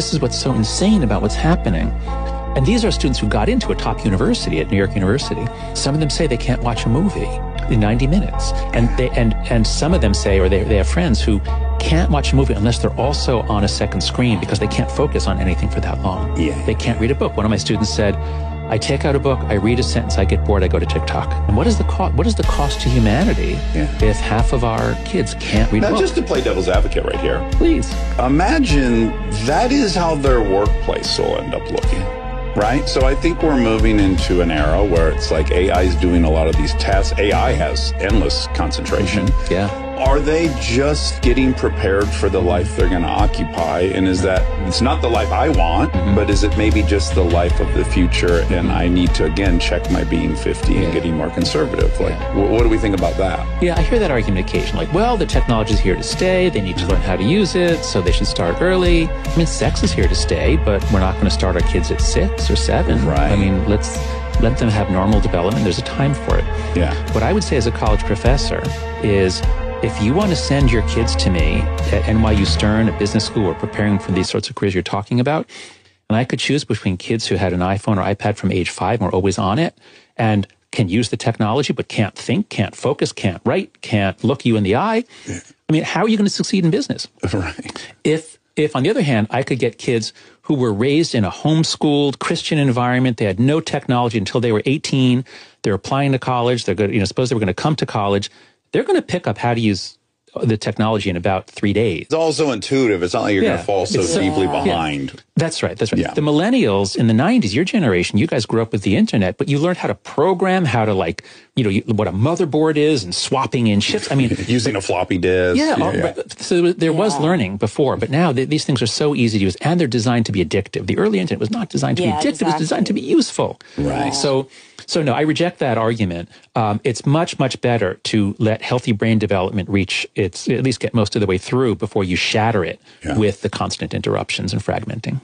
This is what's so insane about what's happening. And these are students who got into a top university at New York University. Some of them say they can't watch a movie in 90 minutes. And some of them say, or they have friends who can't watch a movie unless they're also on a second screen because they can't focus on anything for that long. Yeah. They can't read a book. One of my students said, I take out a book, I read a sentence, I get bored, I go to TikTok. And what is the cost to humanity if half of our kids can't read a book? Now, just to play devil's advocate right here. Please. Imagine that is how their workplace will end up looking, right? So I think we're moving into an era where it's like AI is doing a lot of these tasks. AI has endless concentration. Mm-hmm. Yeah. Are they just getting prepared for the life they're going to occupy? And is that, it's not the life I want, but is it maybe just the life of the future? And I need to, again, check my being 50 and getting more conservative. Like, what do we think about that? Yeah, I hear that argument occasionally. Like, well, the technology is here to stay. They need to learn how to use it, so they should start early. I mean, sex is here to stay, but we're not going to start our kids at 6 or 7. Right. I mean, let's let them have normal development. There's a time for it. Yeah. What I would say as a college professor is, if you want to send your kids to me at NYU Stern, a business school, or preparing for these sorts of careers you're talking about, and I could choose between kids who had an iPhone or iPad from age 5 and were always on it and can use the technology but can't think, can't focus, can't write, can't look you in the eye, I mean, how are you going to succeed in business? Right. If on the other hand, I could get kids who were raised in a homeschooled Christian environment, they had no technology until they were 18, they're applying to college, they're good, suppose they were going to come to college, they're going to pick up how to use the technology in about 3 days. It's also intuitive. It's not like you're going to fall so deeply behind. Yeah. That's right. That's right. Yeah. The millennials in the 90s, your generation, you guys grew up with the internet, but you learned how to program, how to what a motherboard is and swapping in chips. I mean, using a floppy disk. Yeah. So there was learning before, but now these things are so easy to use and they're designed to be addictive. The early internet was not designed to be addictive. It was designed to be useful. Right. So no, I reject that argument. It's much, much better to let healthy brain development reach at least get most of the way through before you shatter it with the constant interruptions and fragmenting.